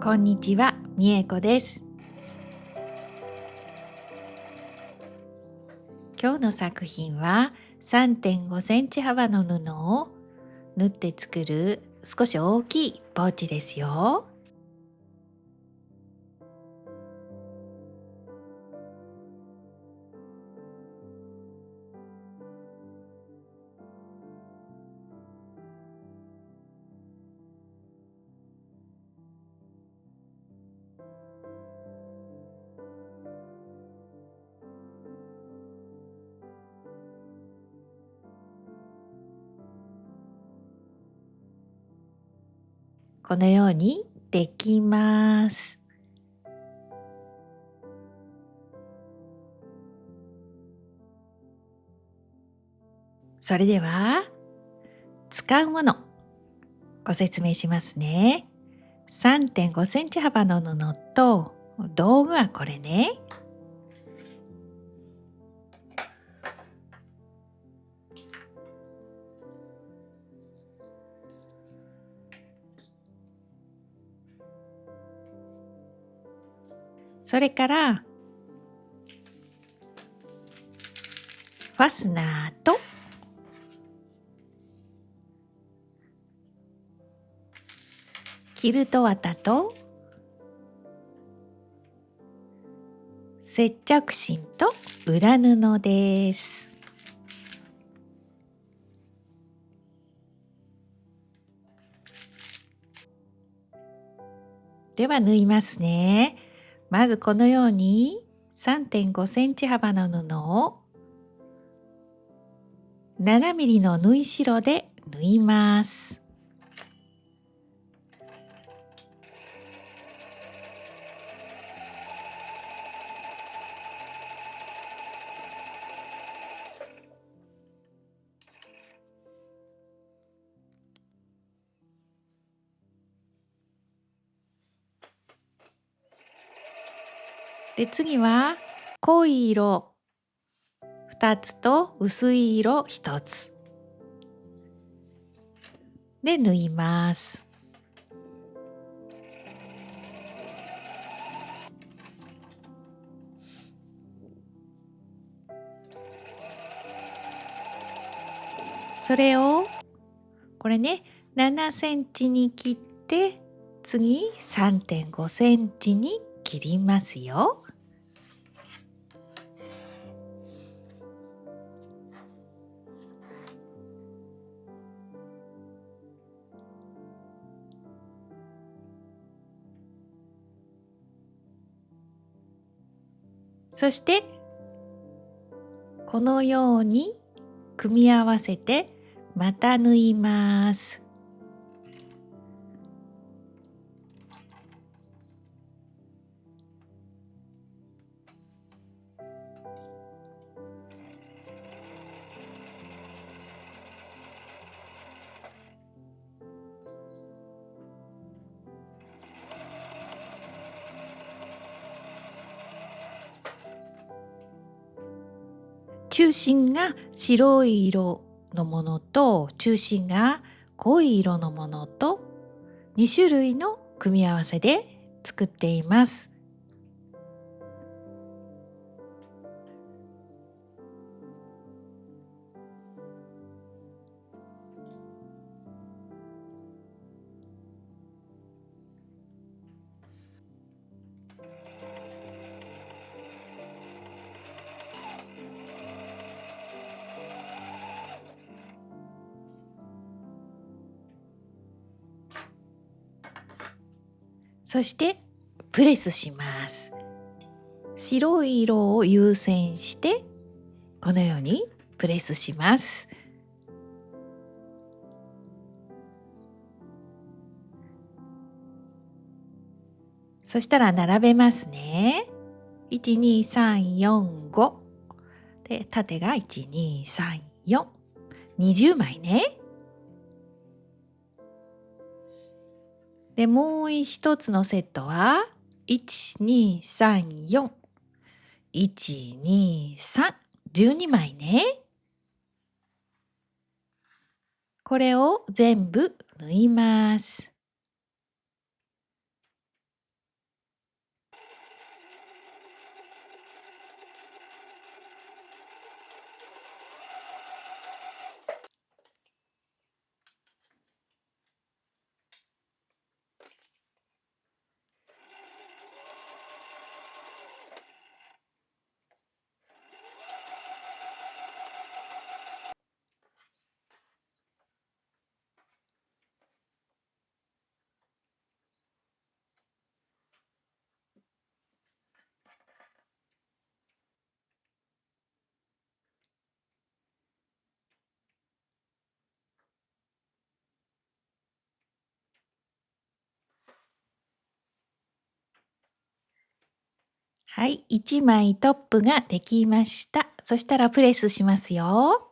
こんにちは、みえこです。今日の作品は3.5センチ幅の布を縫って作る少し大きいポーチですよ。このようにできます。それでは使うものご説明しますね。3.5センチ幅の布と道具はこれね。それからファスナーとキルト綿と接着芯と裏布です。では縫いますね。まずこのように3.5センチ幅の布を7ミリの縫い代で縫います。で、次は濃い色2つと薄い色1つで縫います。それをこれね7センチに切って次3.5センチに切りますよ。そしてこのように組み合わせてまた縫います。中心が白い色のものと中心が濃い色のものと2種類の組み合わせで作っています。そしてプレスします。白い色を優先してこのようにプレスします。そしたら並べますね。1、2、3、4、5で縦が1、2、3、4、20枚ね。でもう一つのセットは1、2、3、4、1、2、3、12枚ね。これを全部縫います。はい、1枚トップができました。そしたらプレスしますよ。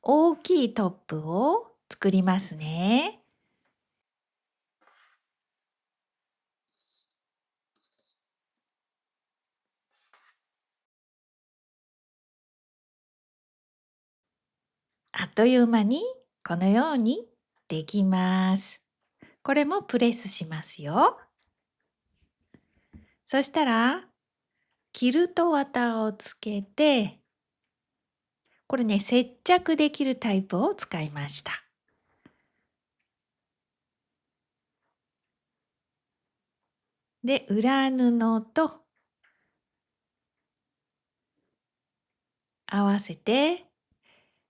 大きいトップを作りますね。あっという間にこのようにできます。これもプレスしますよ。そしたらキルト綿をつけて、これね、接着できるタイプを使いました。で、裏布と合わせて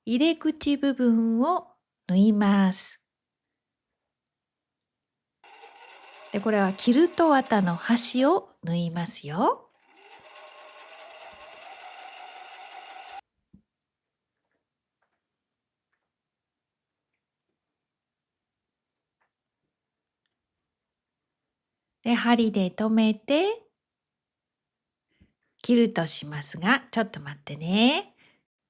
入れ口部分を縫います。で、これはキルト綿の端を縫いますよ。で、針で留めて切るとしますが、ちょっと待ってね。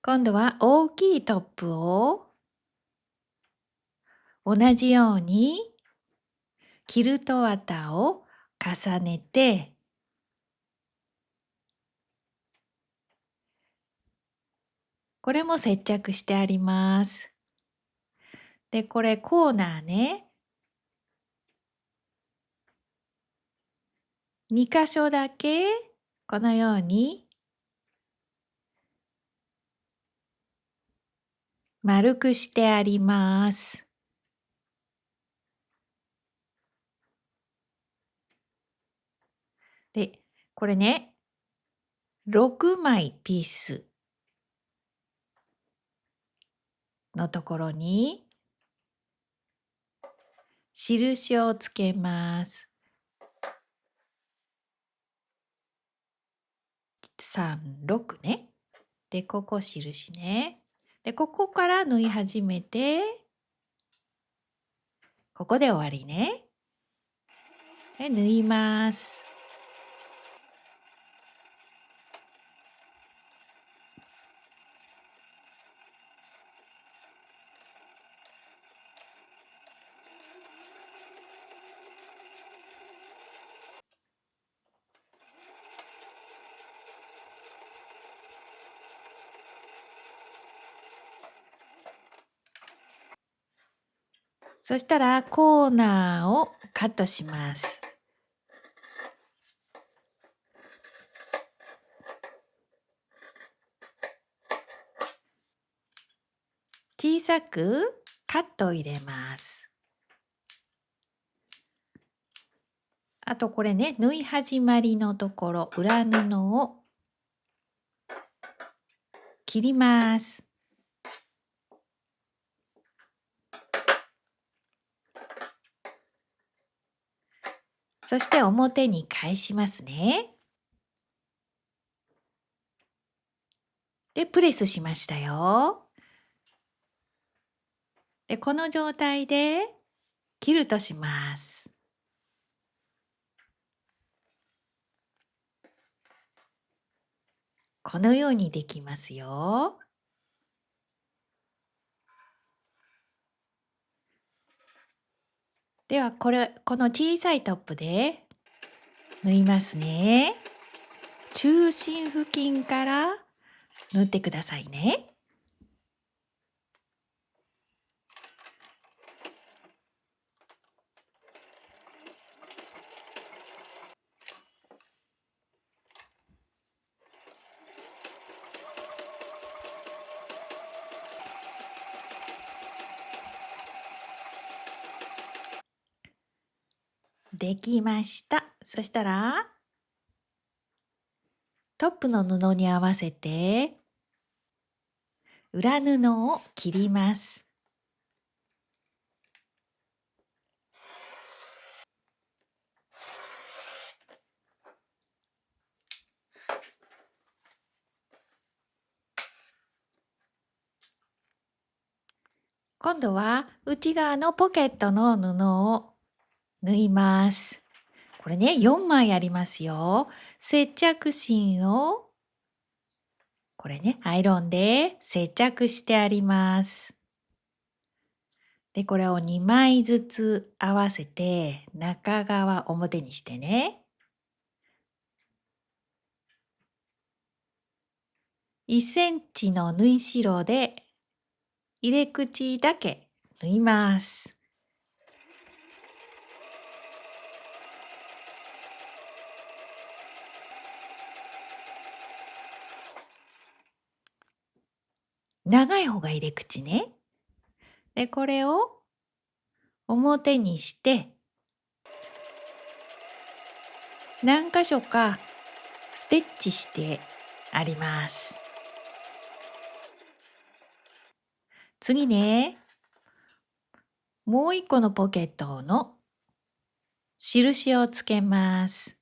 今度は大きいトップを同じようにキルト綿を重ねて、これも接着してあります。で、これコーナーね、2箇所だけこのように丸くしてあります。で、これね、6枚ピースのところに印をつけます。3、6ね。で、ここ印ね。で、ここから縫い始めて、ここで終わりね。で、縫います。そしたらコーナーをカットします。小さくカットを入れます。あとこれね、縫い始まりのところ、裏布を切ります。そして表に返しますね。で、プレスしましたよ。で、この状態でキルトします。このようにできますよ。ではこの小さいトップで縫いますね。中心付近から縫ってくださいね。できました。そしたらトップの布に合わせて裏布を切ります。今度は内側のポケットの布を縫います。これね、4枚ありますよ。接着芯をこれね、アイロンで接着してあります。で、これを2枚ずつ合わせて中側表にしてね。1センチの縫い代で入れ口だけ縫います。長い方が入れ口ね。で、これを表にして何箇所かステッチしてあります。次ね、もう一個のポケットの印をつけます。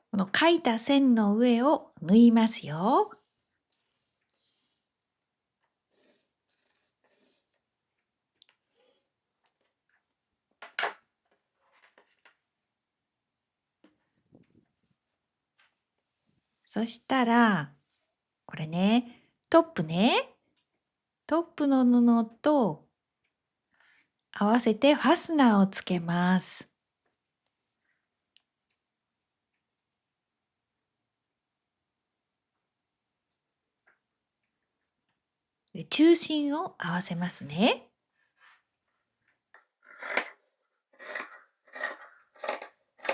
この書いた線の上を縫いますよ。そしたら、これね、トップね、トップの布と合わせてファスナーをつけます。で、中心を合わせますね。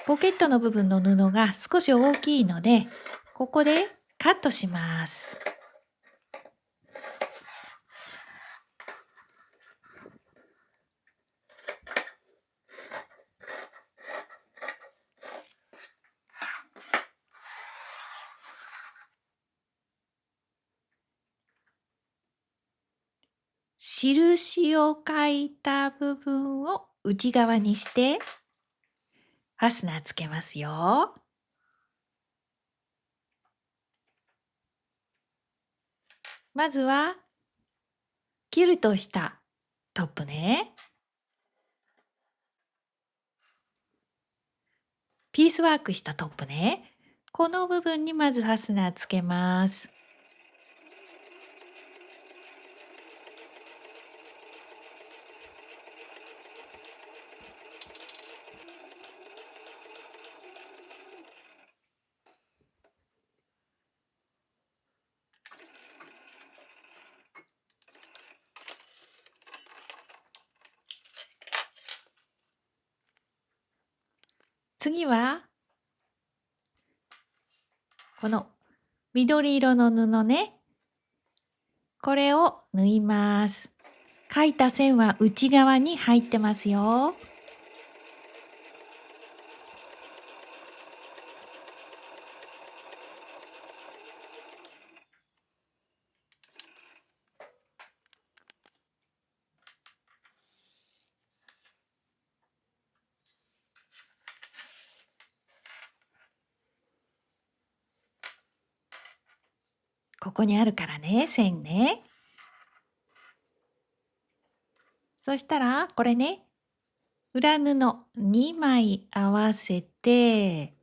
ポケットの部分の布が少し大きいので、ここでカットします。印を書いた部分を内側にしてファスナーつけますよ。まずはキルトしたトップね。ピースワークしたトップね。この部分にまずファスナーつけます。次はこの緑色の布ね。これを縫います。書いた線は内側に入ってますよ。ここにあるからね、線ね。そしたら、これね、裏布2枚合わせて、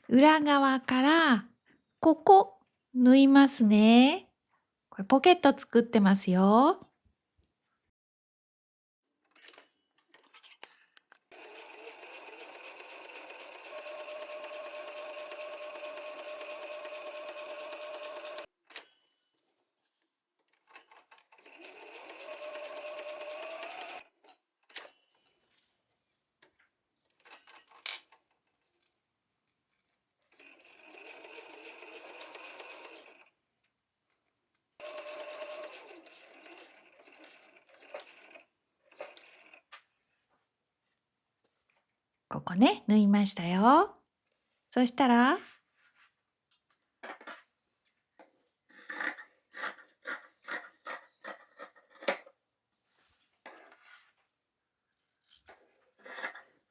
裏側からここ縫いますね。これポケット作ってますよ。ここね、縫いましたよ。そしたら、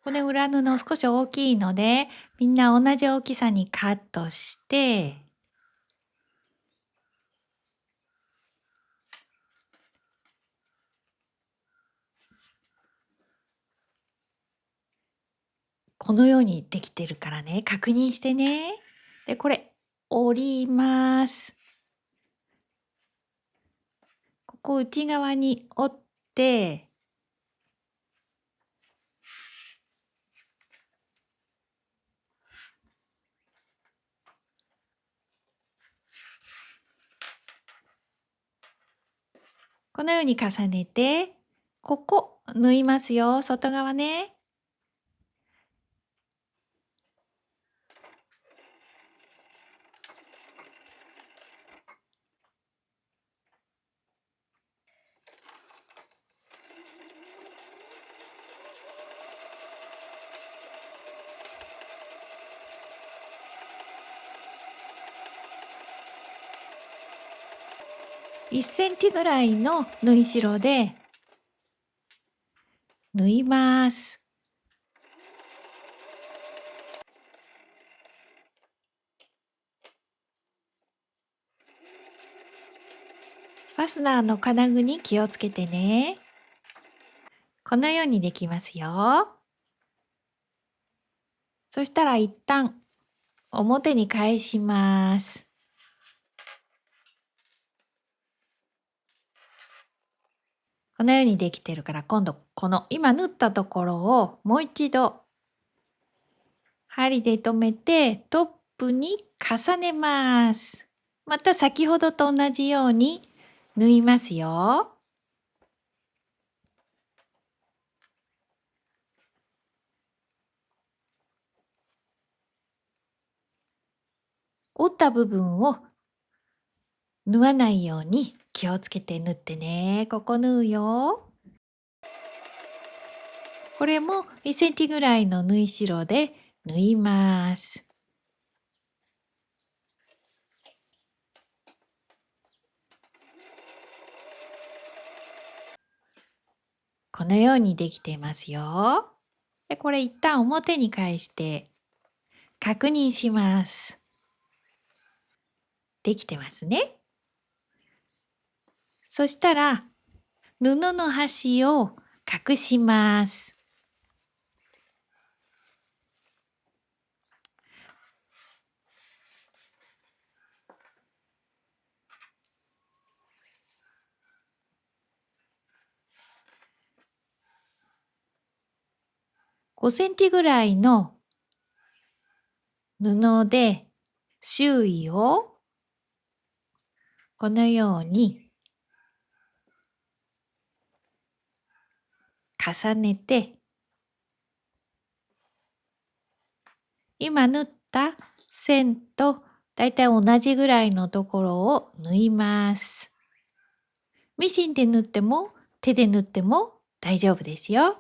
この裏布少し大きいので、みんな同じ大きさにカットして、このようにできてるからね、確認してね。で、これ、折ります。ここ内側に折って、このように重ねて、ここ縫いますよ、外側ね。1センチぐらいの縫い代で縫います。ファスナーの金具に気をつけてね。このようにできますよ。そしたら一旦表に返します。このようにできてるから、今度この今縫ったところをもう一度針で留めてトップに重ねます。また先ほどと同じように縫いますよ。折った部分を縫わないように気をつけて縫ってね。ここ縫うよ。これも1センチぐらいの縫い代で縫います。このようにできていますよ。で、これ一旦表に返して確認します。できてますね。そしたら布の端を隠します。5センチぐらいの布で周囲をこのように重ねて、今縫った線とだいたい同じぐらいのところを縫います。ミシンで縫っても手で縫っても大丈夫ですよ。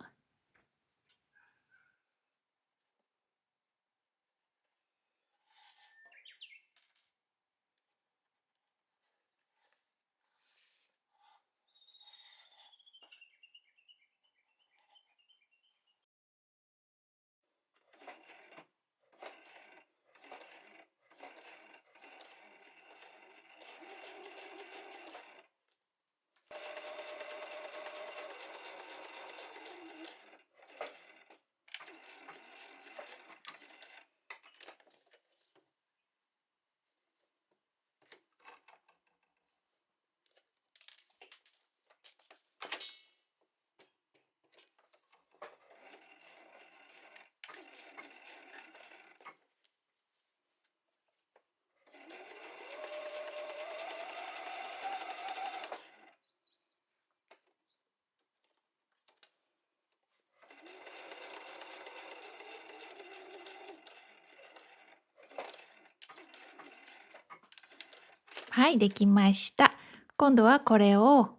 はい、できました。今度はこれを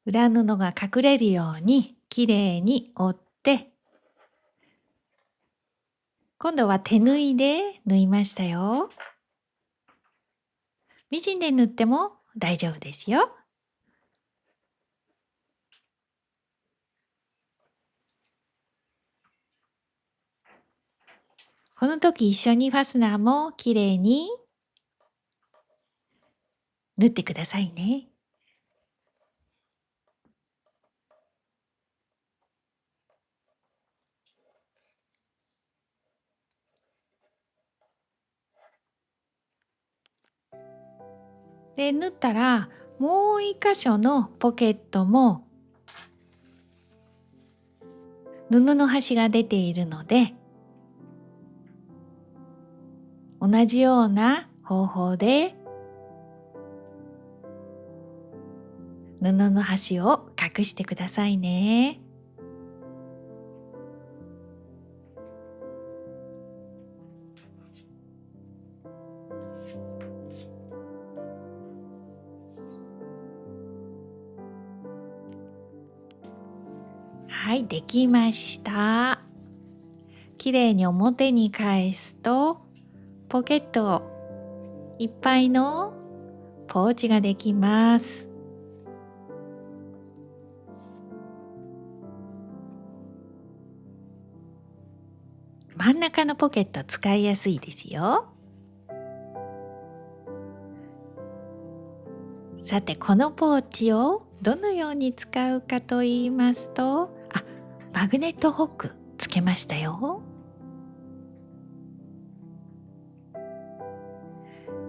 裏布が隠れるようにきれいに折って、今度は手縫いで縫いましたよ。ミシンで縫っても大丈夫ですよ。この時一緒にファスナーもきれいに縫ってくださいね。で、縫ったらもう一箇所のポケットも布の端が出ているので、同じような方法で布の端を隠してくださいね。はい、できました。きれいに表に返すと、ポケットいっぱいのポーチができます。真ん中のポケット使いやすいですよ。さて、このポーチをどのように使うかと言いますと、マグネットホックつけましたよ。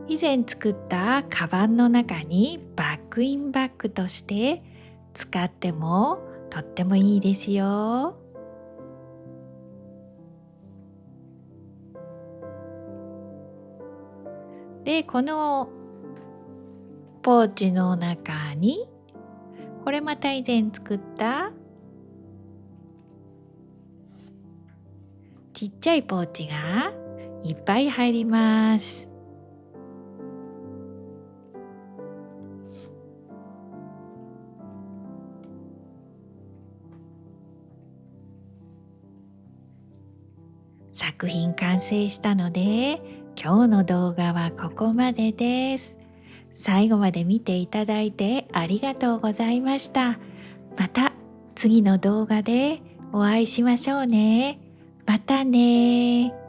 以前作ったカバンの中にバッグインバッグとして使ってもとってもいいですよ。で、このポーチの中に、これまた以前作ったちっちゃいポーチがいっぱい入ります。作品完成したので、今日の動画はここまでです。最後まで見ていただいてありがとうございました。また次の動画でお会いしましょうね。またね。